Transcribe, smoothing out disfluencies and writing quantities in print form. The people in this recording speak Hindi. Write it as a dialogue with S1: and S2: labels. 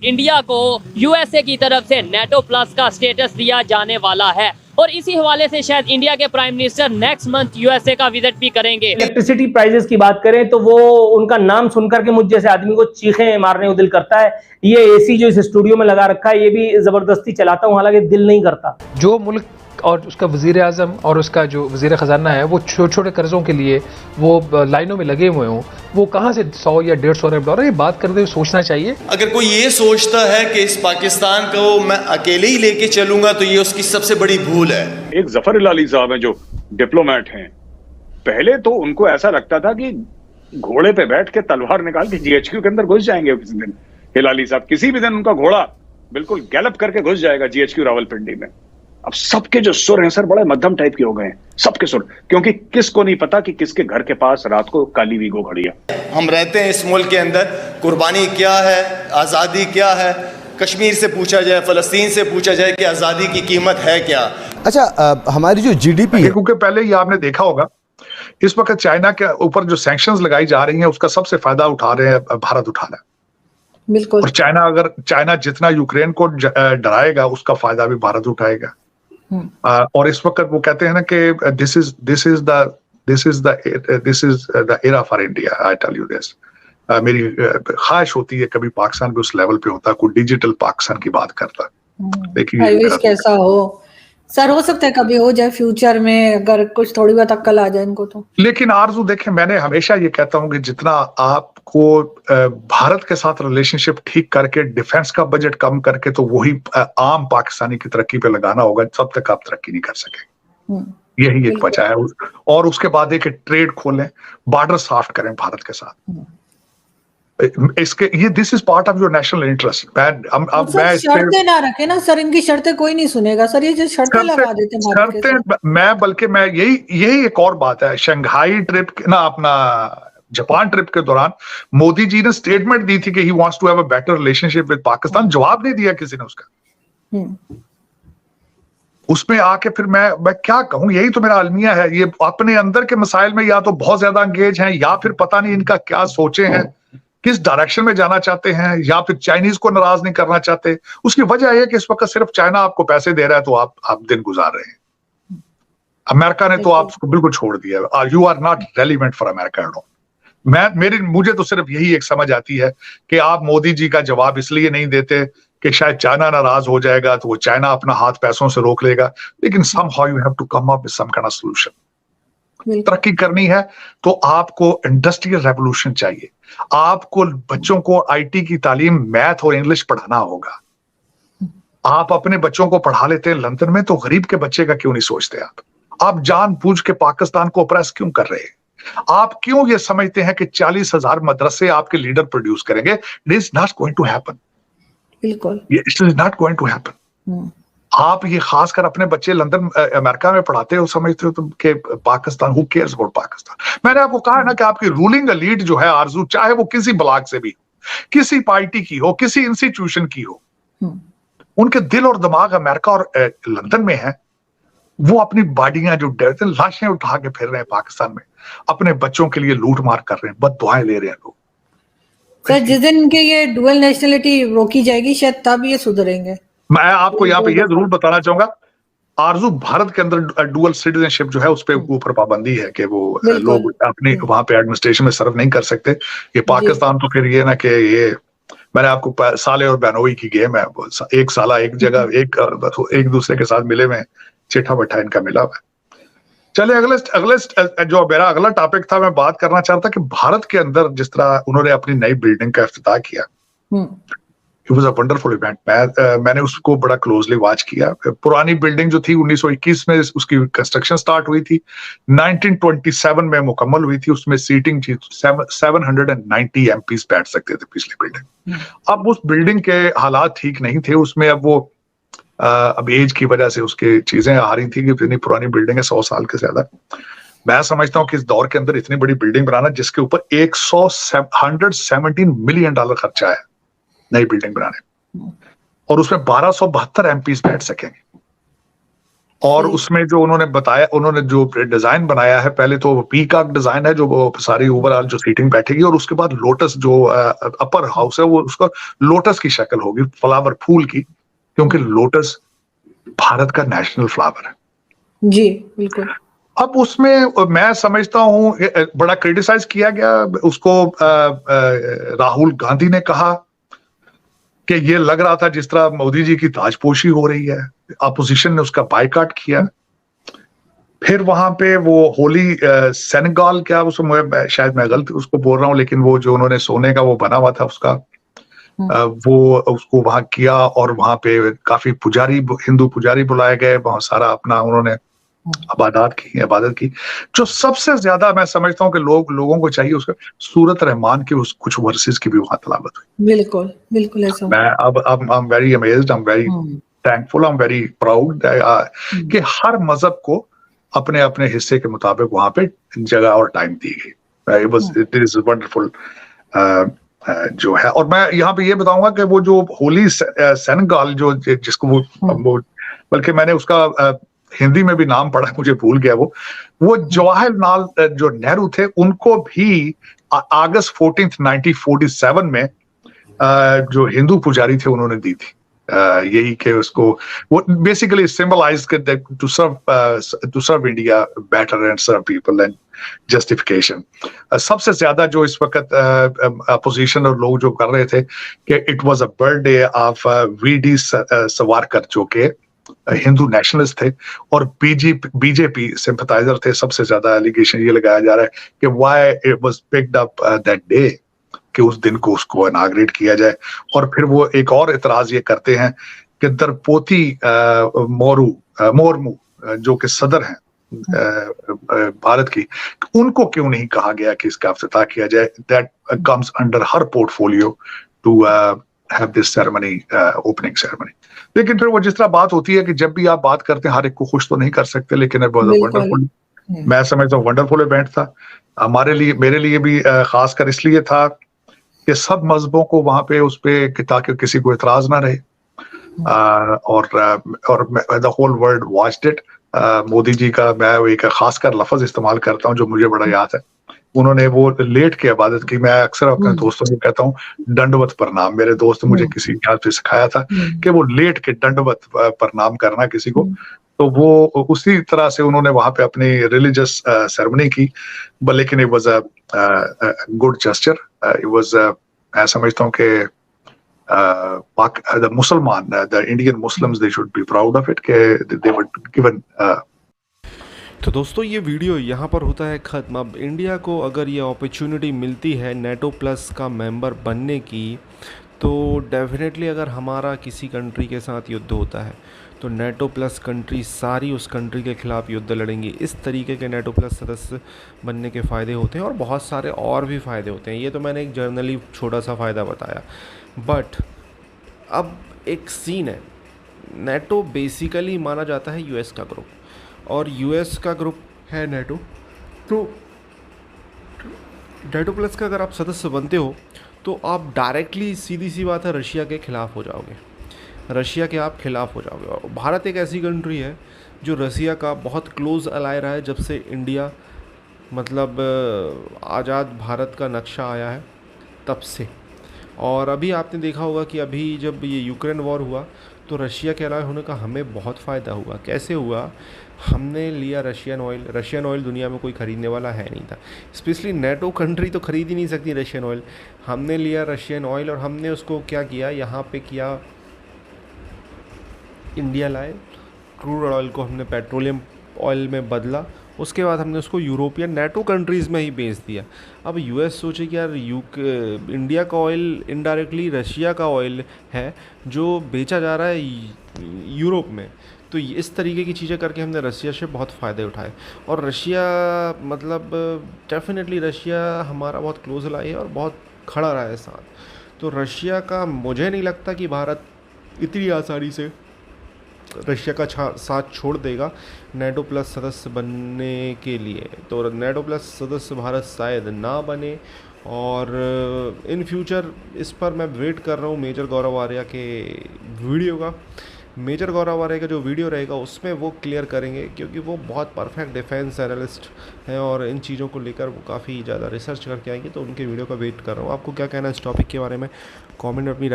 S1: इंडिया को यूएसए की तरफ से नेटो प्लस का स्टेटस दिया जाने वाला है और इसी हवाले से शायद इंडिया के prime minister next month USA का विजिट भी करेंगे।
S2: इलेक्ट्रिसिटी प्राइसेस की बात करें तो वो उनका नाम सुनकर के मुझ जैसे आदमी को चीखें मारने को दिल करता है। ये एसी जो इस स्टूडियो में लगा रखा है ये भी जबरदस्ती चलाता हूँ, हालांकि दिल नहीं करता।
S3: जो मुल्क और उसका वज़ीर आज़म और उसका जो वज़ीर ख़जाना है वो छोटे छोटे कर्ज़ों के लिए वो लाइनों में लगे हुए हों, वो कहाँ से 100 या 150 अरब डॉलर, ये बात करते हुए सोचना चाहिए।
S4: अगर कोई ये सोचता है कि इस पाकिस्तान को मैं अकेले ही लेके चलूंगा तो ये उसकी सबसे बड़ी भूल है। एक
S5: जफर इलाली साहब हैं जो डिप्लोमेट हैं, पहले तो उनको ऐसा लगता था कि घोड़े पे बैठ के तलवार निकाल के जीएचक्यू के अंदर घुस जाएंगे किसी दिन। इलाली साहब किसी भी दिन उनका घोड़ा बिल्कुल गैलप करके घुस जाएगा जीएचक्यू रावलपिंडी में। अब सबके जो सुर हैं सर बड़े मध्यम टाइप के हो गए हैं, सबके सुर, क्योंकि किसको नहीं पता कि किसके घर के पास रात को काली वीगो खड़ी है। हम रहते हैं इस मुल्क के अंदर, कुर्बानी क्या है, आज़ादी क्या है, कश्मीर से पूछा जाए, फलस्तीन से पूछा जाए कि आज़ादी की कीमत है क्या। अच्छा, हमारी जो जीडीपी है,
S6: क्योंकि पहले ही आपने देखा होगा इस वक्त चाइना के ऊपर जो सैंक्शंस लगाई जा रही हैं उसका सबसे फायदा उठा रहे हैं भारत उठा रहा है।
S7: बिल्कुल।
S6: और चाइना जितना यूक्रेन को डराएगा उसका फायदा भी भारत उठाएगा। और इस वक्त वो कहते हैं ना कि this is the era for India. I tell you this, मेरी ख्वाहिश होती है कभी पाकिस्तान भी उस लेवल पे होता, कोई डिजिटल पाकिस्तान की बात करता।
S7: देखिए कैसा हो सर, हो सकता है कभी हो जाए फ्यूचर में, अगर कुछ थोड़ी बहुत अक्ल आ जाए इनको तो।
S6: लेकिन आरजू देखें, मैंने हमेशा ये कहता हूं कि जितना आपको भारत के साथ रिलेशनशिप ठीक करके डिफेंस का बजट कम करके तो वही आम पाकिस्तानी की तरक्की पे लगाना होगा, तब तक आप तरक्की नहीं कर सके। यही एक वजह है। और उसके बाद एक ट्रेड खोलें, बॉर्डर सॉफ्ट करें भारत के साथ। इसके ये this is part of your national interest. मैं
S7: शर्तें ना रखे ना सर, इनकी शर्तें कोई नहीं सुनेगा सर, ये जो शर्तें लगा देते हैं
S6: बल्कि मैं यही एक और बात है, शंघाई ट्रिप ना अपना जापान ट्रिप के दौरान मोदी जी ने स्टेटमेंट दी थी कि he wants to have a better relationship with Pakistan. जवाब नहीं दिया किसी ने उसका। उसमें आके फिर मैं क्या कहूं, यही तो मेरा अलमिया है। ये अपने अंदर के मसाइल में या तो बहुत ज्यादा एंगेज हैं या फिर पता नहीं इनका क्या सोचे हैं, किस डायरेक्शन में जाना चाहते हैं, या फिर चाइनीज को नाराज नहीं करना चाहते। उसकी वजह यह है कि इस वक्त सिर्फ चाइना आपको पैसे दे रहा है तो आप दिन गुजार रहे हैं। अमेरिका ने तो आपको बिल्कुल छोड़ दिया। You are not relevant for America. मुझे तो सिर्फ यही एक समझ आती है कि आप मोदी जी का जवाब इसलिए नहीं देते कि शायद चाइना नाराज हो जाएगा तो वो चाइना अपना हाथ पैसों से रोक लेगा, लेकिन somehow you have to come up with some kind of solution। तरक्की करनी है तो आपको इंडस्ट्रियल रेवोल्यूशन चाहिए, आपको बच्चों को आईटी की तालीम, मैथ और इंग्लिश पढ़ाना होगा। आप अपने बच्चों को पढ़ा लेते हैं लंदन में, तो गरीब के बच्चे का क्यों नहीं सोचते आप जानबूझ के पाकिस्तान को ऑप्रेस क्यों कर रहे हैं? आप क्यों ये समझते हैं कि 40,000 मदरसे आपके लीडर प्रोड्यूस करेंगे? It is not going to happen.
S7: बिल्कुल,
S6: it is not going to happen. आप ये खासकर अपने बच्चे लंदन अमेरिका में पढ़ाते हो, समझते हो तुम कि Pakistan, who cares about Pakistan. मैंने आपको कहा है ना कि आपकी रूलिंग एलीट जो है आरजू, चाहे वो किसी ब्लॉक से भी हो, किसी पार्टी की हो, किसी इंस्टीट्यूशन की हो, उनके दिल और दिमाग अमेरिका और लंदन में है। वो अपनी बॉडियां जो डरते, लाशें उठा के फिर रहे हैं पाकिस्तान में, अपने बच्चों के लिए लूट मार कर रहे हैं, बददुआएं ले रहे हैं लोग।
S7: सर जिस दिन के ये डुअल नेशनलिटी रोकी जाएगी शायद तब ये सुधरेंगे।
S6: मैं आपको यहाँ पे ये जरूर बताना चाहूंगा आरजू, भारत के अंदर डुअल सिटीजनशिप जो है उस पर ऊपर पाबंदी है कि वो लोग अपने वहां पे एडमिनिस्ट्रेशन में सर्व नहीं कर सकते। ये पाकिस्तान तो फिर ये ना कि ये मैंने आपको साले और बहनोई की गेम है, एक साला एक जगह एक दूसरे के साथ मिले हुए, चिट्ठा बैठा इनका मिला हुआ। चले अगले जो मेरा अगला टॉपिक था, मैं बात करना चाहता कि भारत के अंदर जिस तरह उन्होंने अपनी नई बिल्डिंग का इफ्तिताह किया, it was a wonderful event. मैंने उसको बड़ा क्लोजली वॉच किया। पुरानी बिल्डिंग जो थी 1921 में उसकी कंस्ट्रक्शन स्टार्ट हुई थी, 1927 में मुकम्मल हुई थी। उसमें सीटिंग थी 790 एमपीज बैठ सकते थे पिछली बिल्डिंग। अब उस बिल्डिंग के हालात ठीक नहीं थे, उसमें अब एज की वजह से उसकी चीजें आ रही थी कि इतनी पुरानी बिल्डिंग है, 100 साल के ज्यादा। मैं समझता हूं कि इस दौर के अंदर इतनी बड़ी बिल्डिंग बनाना जिसके ऊपर 117 मिलियन डॉलर खर्चा है नई बिल्डिंग बनाने, और उसमें 1272 एमपीज बैठ सकेंगे। और उसमें जो उन्होंने बताया, उन्होंने जो डिजाइन बनाया है, पहले तो पीकॉक डिजाइन है जो वो सारी ओवरऑल जो सीटिंग बैठेगी, और उसके बाद लोटस जो अपर हाउस है वो उसका लोटस की शक्ल होगी, फ्लावर फूल की, क्योंकि लोटस भारत का नेशनल फ्लावर है।
S7: जी बिल्कुल।
S6: अब उसमें मैं समझता हूँ बड़ा क्रिटिसाइज किया गया उसको। राहुल गांधी ने कहा कि ये लग रहा था जिस तरह मोदी जी की ताजपोशी हो रही है, अपोजिशन ने उसका बायकॉट किया। फिर वहां पे वो होली सेनेगल, क्या उसको शायद मैं गलत उसको बोल रहा हूँ, लेकिन वो जो उन्होंने सोने का वो बना हुआ था उसका, वो उसको वहां किया, और वहां पे काफी पुजारी, हिंदू पुजारी बुलाए गए, बहुत सारा अपना उन्होंने इबादत की। जो सबसे ज्यादा मैं समझता हूँ कि लोगों को चाहिए उसका, सूरत रहमान के उस कुछ वर्सेस की भी वहां तलावत हुई।
S7: बिल्कुल बिल्कुल ऐसा।
S6: मैं अब I am very amazed, I am very thankful, I am very proud कि हर मजहब को अपने अपने हिस्से के मुताबिक वहां पे जगह और टाइम दी गई। इट इज वंडरफुल जो है। और मैं यहाँ पे ये बताऊंगा कि वो जो होली सेनेगल जो जिसको वो बल्कि मैंने उसका हिंदी में भी नाम पढ़ा, मुझे भूल गया वो जवाहरलाल जो नेहरू थे, उनको भी अगस्त 14 1947 में जो हिंदू पुजारी थे उन्होंने दी थी। यही कि उसको वो basically symbolise to serve India better and serve people and justification. सबसे ज्यादा जो इस वक्त अपोजिशन और लोग जो कर रहे थे कि it was a birthday of VD. Savarkar, जो कि हिंदू नेशनलिस्ट थे और बीजेपी सिंपथाइजर थे। सबसे ज्यादा एलिगेशन ये लगाया जा रहा है कि why it was picked up that day, कि उस दिन को उसको इनाग्रेट किया जाए। और फिर वो एक और इतराज ये करते हैं कि द्रौपदी मुर्मू जो कि सदर हैं भारत की, उनको क्यों नहीं कहा गया कि इसका इफ्तिताह किया जाए। That comes under her portfolio to have this ceremony, opening ceremony. लेकिन फिर वो जिस तरह बात होती है कि जब भी आप बात करते हैं हर एक को खुश तो नहीं कर सकते, लेकिन वंडरफुल, मैं समझता हूँ वंडरफुल इवेंट था हमारे लिए, मेरे लिए भी खासकर इसलिए था कि सब मजहबों को वहां पे उस पे ताकि किसी को इतराज ना रहे, और the whole world watched it. Modi ji का मैं एक खासकर लफ्ज इस्तेमाल करता हूँ जो मुझे बड़ा याद है, उन्होंने वो लेट के इबादत की। मैं अक्सर अपने दोस्तों को कहता हूँ दंडवत प्रणाम, मेरे दोस्त ने मुझे किसी याद से सिखाया था कि वो लेट के दंडवत प्रणाम करना किसी को, तो वो उसी तरह से उन्होंने वहां पे अपनी रिलीजियस सेरेमनी की। लेकिन it was a good gesture, it was, मैं समझता हूँ कि द मुसलमान, the Indian Muslims, they should be proud of it कि दे वर गिवन।
S8: तो दोस्तों ये वीडियो यहाँ पर होता है ख़त्म। अब इंडिया को अगर ये अपॉर्चुनिटी मिलती है नेटो प्लस का मेंबर बनने की, तो डेफिनेटली अगर हमारा किसी कंट्री के साथ युद्ध होता है तो नेटो प्लस कंट्री सारी उस कंट्री के ख़िलाफ़ युद्ध लड़ेंगी। इस तरीके के नेटो प्लस सदस्य बनने के फ़ायदे होते हैं और बहुत सारे और भी फ़ायदे होते हैं। ये तो मैंने एक जर्नली छोटा सा फ़ायदा बताया, बट अब एक सीन है। नेटो बेसिकली माना जाता है यूएस का ग्रुप, और यूएस का ग्रुप है नेटो। तो नेटो प्लस का अगर आप सदस्य बनते हो तो आप डायरेक्टली, सीधी सी बात है, रशिया के ख़िलाफ़ हो जाओगे, रशिया के आप खिलाफ़ हो जाओगे। और भारत एक ऐसी कंट्री है जो रशिया का बहुत क्लोज़ अलाय रहा है जब से इंडिया, मतलब आज़ाद भारत का नक्शा आया है तब से। और अभी आपने देखा होगा कि अभी जब ये यूक्रेन वॉर हुआ तो रशिया के अलावा होने का हमें बहुत फ़ायदा हुआ। कैसे हुआ? हमने लिया रशियन ऑयल। रशियन ऑयल दुनिया में कोई ख़रीदने वाला है नहीं था, स्पेशली नेटो कंट्री तो ख़रीद ही नहीं सकती रशियन ऑयल। हमने लिया रशियन ऑयल और हमने उसको क्या किया, यहाँ पे किया, इंडिया लाए, क्रूड ऑयल को हमने पेट्रोलियम ऑयल में बदला, उसके बाद हमने उसको यूरोपियन नेटो कंट्रीज़ में ही बेच दिया। अब यूएस सोचे कि यार इंडिया का ऑयल इनडायरेक्टली रशिया का ऑयल है जो बेचा जा रहा है यूरोप में, तो इस तरीके की चीज़ें करके हमने रशिया से बहुत फ़ायदे उठाए। और रशिया, मतलब डेफिनेटली रशिया हमारा बहुत क्लोज अलाय है और बहुत खड़ा रहा है साथ। तो रशिया का मुझे नहीं लगता कि भारत इतनी आसानी से रशिया का साथ छोड़ देगा नेटो प्लस सदस्य बनने के लिए। तो नेटो प्लस सदस्य भारत शायद ना बने, और इन फ्यूचर इस पर मैं वेट कर रहा हूँ मेजर गौरव आर्या के वीडियो का। मेजर गौरव आर्य का जो वीडियो रहेगा उसमें वो क्लियर करेंगे, क्योंकि वो बहुत परफेक्ट डिफेंस एनालिस्ट हैं और इन चीज़ों को लेकर वो काफ़ी ज़्यादा रिसर्च करके आएंगे। तो उनके वीडियो का वेट कर रहा हूँ। आपको क्या कहना है इस टॉपिक के बारे में, कमेंट में अपनी राय